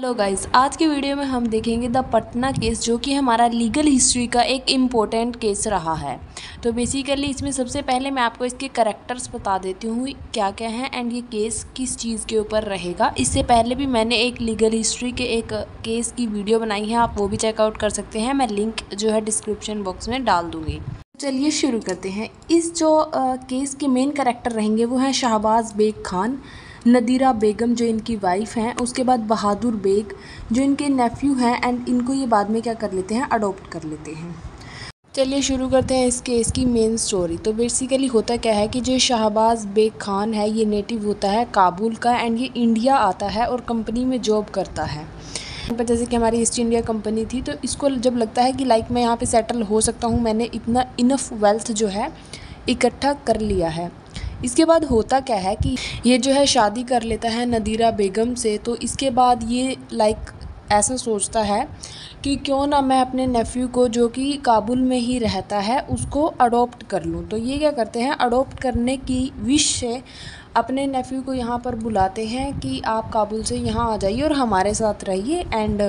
Hello guys, आज की video में हम देखेंगे द पटना केस, जो कि हमारा लीगल हिस्ट्री का एक इम्पोर्टेंट केस रहा है। तो बेसिकली इसमें सबसे पहले मैं आपको इसके करैक्टर्स बता देती हूँ क्या क्या हैं एंड ये केस किस चीज़ के ऊपर रहेगा। इससे पहले भी मैंने एक लीगल हिस्ट्री के एक केस की वीडियो बनाई है, आप वो भी चेकआउट कर सकते हैं। मैं लिंक जो है डिस्क्रिप्शन बॉक्स में डाल दूँगी। चलिए शुरू करते हैं। इस जो केस के मेन करैक्टर रहेंगे वो हैं शहबाज बेग खान, नदीरा बेगम जो इनकी वाइफ हैं, उसके बाद बहादुर बेग जो इनके नेफ्यू हैं एंड इनको ये बाद में क्या कर लेते हैं, अडॉप्ट कर लेते हैं। चलिए शुरू करते हैं इस केस की मेन स्टोरी। तो बेसिकली होता क्या है कि जो शहबाज बेग खान है ये नेटिव होता है काबुल का एंड ये इंडिया आता है और कंपनी में जॉब करता है। पर जैसे कि हमारी ईस्ट इंडिया कंपनी थी, तो इसको जब लगता है कि लाइक मैं यहाँ पे सेटल हो सकता हूँ, मैंने इतना इनफ वेल्थ जो है इकट्ठा कर लिया है। इसके बाद होता क्या है कि ये जो है शादी कर लेता है नदीरा बेगम से। तो इसके बाद ये लाइक ऐसा सोचता है कि क्यों ना मैं अपने नेफ्यू को जो कि काबुल में ही रहता है उसको अडॉप्ट कर लूँ। तो ये क्या करते हैं, अडॉप्ट करने की विश से अपने नेफ्यू को यहाँ पर बुलाते हैं कि आप काबुल से यहाँ आ जाइए और हमारे साथ रहिए एंड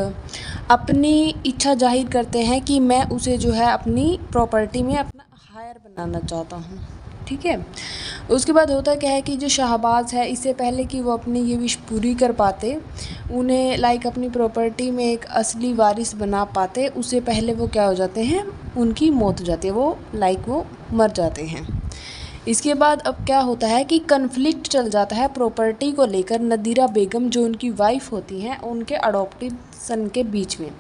अपनी इच्छा जाहिर करते हैं कि मैं उसे जो है अपनी प्रॉपर्टी में अपना हायर बनाना चाहता हूँ। ठीक है। उसके बाद होता क्या है कि जो शहबाज है, इससे पहले कि वो अपनी ये विश पूरी कर पाते, उन्हें लाइक अपनी प्रॉपर्टी में एक असली वारिस बना पाते, उससे पहले वो क्या हो जाते हैं, उनकी मौत हो जाती है, वो वो मर जाते हैं। इसके बाद अब क्या होता है कि कन्फ्लिक्ट चल जाता है प्रॉपर्टी को लेकर नदीरा बेगम जो उनकी वाइफ होती हैं उनके अडॉप्टेड सन के बीच में।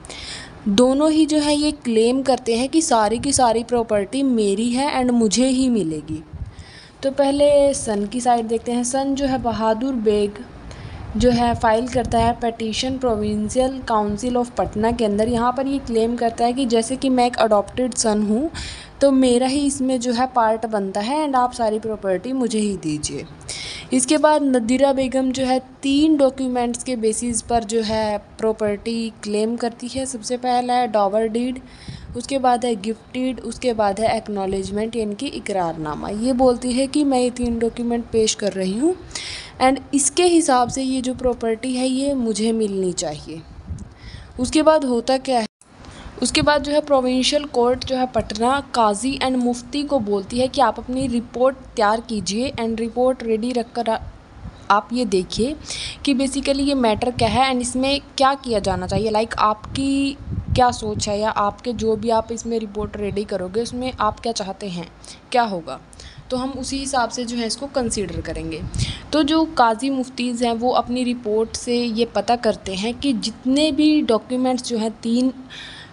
दोनों ही जो है ये क्लेम करते हैं कि सारी की सारी प्रॉपर्टी मेरी है एंड मुझे ही मिलेगी। तो पहले सन की साइड देखते हैं। सन जो है बहादुर बेग जो है फाइल करता है petition provincial council of Patna के अंदर। यहाँ पर ये क्लेम करता है कि जैसे कि मैं एक अडॉप्टेड सन हूँ तो मेरा ही इसमें जो है पार्ट बनता है एंड आप सारी प्रॉपर्टी मुझे ही दीजिए। इसके बाद नदीरा बेगम जो है 3 डॉक्यूमेंट्स के बेसिस पर जो है प्रॉपर्टी क्लेम करती है। सबसे पहला है डॉवर डीड, उसके बाद है गिफ्ट डीड, उसके बाद है एक्नॉलेजमेंट यानी कि इकरारनामा। ये बोलती है कि मैं ये 3 डॉक्यूमेंट पेश कर रही हूँ एंड इसके हिसाब से ये जो प्रॉपर्टी है ये मुझे मिलनी चाहिए। उसके बाद होता क्या है, उसके बाद जो है प्रोविंशियल कोर्ट जो है पटना काजी एंड मुफ्ती को बोलती है कि आप अपनी रिपोर्ट तैयार कीजिए एंड रिपोर्ट रेडी रखकर आप ये देखिए कि बेसिकली ये मैटर क्या है एंड इसमें क्या किया जाना चाहिए। लाइक आपकी क्या सोच है या आपके जो भी आप इसमें रिपोर्ट रेडी करोगे उसमें आप क्या चाहते हैं, क्या होगा, तो हम उसी हिसाब से जो है इसको कंसीडर करेंगे। तो जो काजी मुफ्तीज़ हैं वो अपनी रिपोर्ट से ये पता करते हैं कि जितने भी डॉक्यूमेंट्स जो हैं 3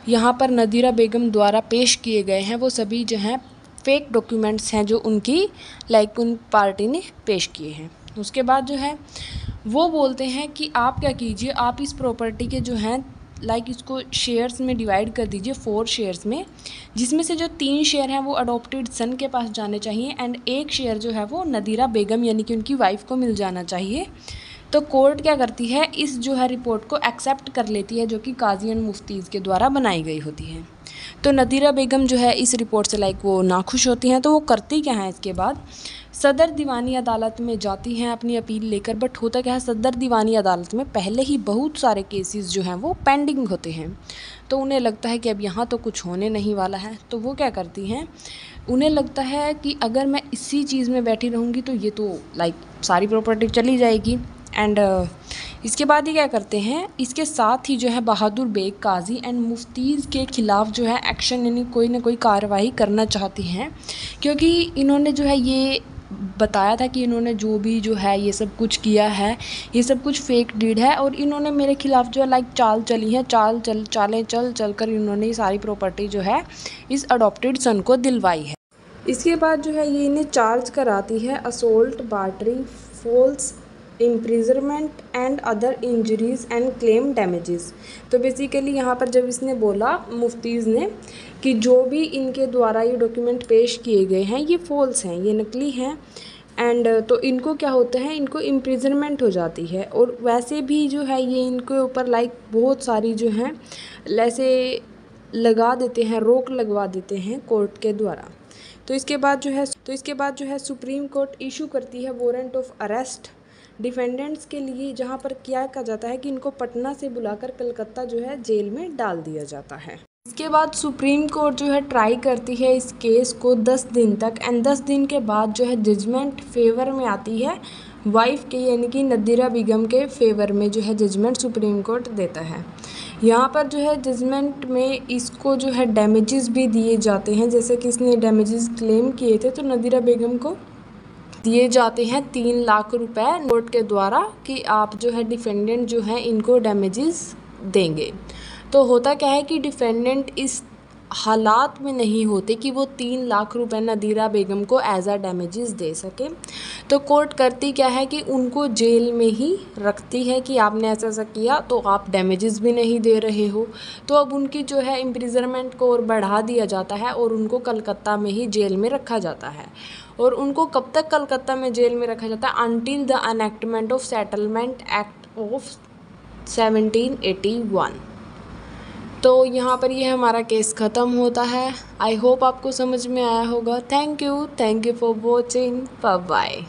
यहाँ पर नदीरा बेगम द्वारा पेश किए गए हैं वो सभी जो हैं फेक डॉक्यूमेंट्स हैं जो उनकी उन पार्टी ने पेश किए हैं। उसके बाद जो है वो बोलते हैं कि आप क्या कीजिए, आप इस प्रॉपर्टी के जो हैं इसको शेयर्स में डिवाइड कर दीजिए 4 शेयर्स में, जिसमें से जो 3 शेयर हैं वो अडॉप्टेड सन के पास जाने चाहिए एंड 1 शेयर जो है वो नदीरा बेगम यानी कि उनकी वाइफ को मिल जाना चाहिए। तो कोर्ट क्या करती है, इस जो है रिपोर्ट को एक्सेप्ट कर लेती है जो कि काजी एंड मुफ्तीज़ के द्वारा बनाई गई होती है। तो नदीरा बेगम जो है इस रिपोर्ट से वो नाखुश होती हैं। तो वो करती क्या हैं, इसके बाद सदर दीवानी अदालत में जाती हैं अपनी अपील लेकर। बट होता क्या है, सदर दीवानी अदालत में पहले ही बहुत सारे केसेस जो हैं वो पेंडिंग होते हैं। तो उन्हें लगता है कि अब यहाँ तो कुछ होने नहीं वाला है। तो वो क्या करती हैं, उन्हें लगता है कि अगर मैं इसी चीज़ में बैठी रहूँगी तो ये तो सारी प्रॉपर्टी चली जाएगी एंड इसके बाद ही क्या करते हैं, इसके साथ ही जो है बहादुर बेग काजी एंड मुफ्तीज़ के ख़िलाफ़ जो है एक्शन यानी कोई ना कोई कार्रवाई करना चाहती हैं, क्योंकि इन्होंने जो है ये बताया था कि इन्होंने जो भी जो है ये सब कुछ किया है, ये सब कुछ फेक डीड है और इन्होंने मेरे ख़िलाफ़ जो है चाल चली है, चालें चल कर इन्होंने ये सारी प्रॉपर्टी जो है इस अडॉप्टेड सन को दिलवाई है। इसके बाद जो है ये इन्हें चार्ज कराती है assault, battery, false imprisonment and other injuries and claim damages. तो बेसिकली यहाँ पर जब इसने बोला मुफ्तीज़ ने कि जो भी इनके द्वारा ये डॉक्यूमेंट पेश किए गए हैं ये फॉल्स हैं, ये नकली हैं एंड तो इनको क्या होता है, इनको इम्प्रिजनमेंट हो जाती है और वैसे भी जो है ये इनके ऊपर बहुत सारी जो हैं लगा देते हैं, रोक लगवा देते हैं कोर्ट के द्वारा। तो इसके बाद जो है सुप्रीम कोर्ट इशू करती है वारंट ऑफ अरेस्ट डिफेंडेंट्स के लिए जहाँ पर क्या कहा जाता है कि इनको पटना से बुलाकर कलकत्ता जो है जेल में डाल दिया जाता है। इसके बाद सुप्रीम कोर्ट जो है ट्राई करती है इस केस को 10 दिन तक, एंड 10 दिन के बाद जो है जजमेंट फेवर में आती है वाइफ के, यानी कि नदीरा बेगम के फेवर में जो है जजमेंट सुप्रीम कोर्ट देता है। यहाँ पर जो है जजमेंट में इसको जो है डैमेजेस भी दिए जाते हैं, जैसे कि इसने डैमेजेस क्लेम किए थे तो नदीरा बेगम को दिए जाते हैं 3 लाख रुपए कोर्ट के द्वारा कि आप जो है डिफेंडेंट जो है इनको डैमेजेस देंगे। तो होता क्या है कि डिफेंडेंट इस हालात में नहीं होते कि वो 3 लाख रुपए नदीरा बेगम को एज आ डैमेजेस दे सके, तो कोर्ट करती क्या है कि उनको जेल में ही रखती है कि आपने ऐसा किया तो आप डैमेजेस भी नहीं दे रहे हो। तो अब उनकी जो है इम्प्रिजनमेंट को और बढ़ा दिया जाता है और उनको कलकत्ता में ही जेल में रखा जाता है। और उनको कब तक कलकत्ता में जेल में रखा जाता है? Until the enactment of settlement act of 1781। तो यहाँ पर ये हमारा केस ख़त्म होता है। आई होप आपको समझ में आया होगा। Thank you for watching. Bye bye.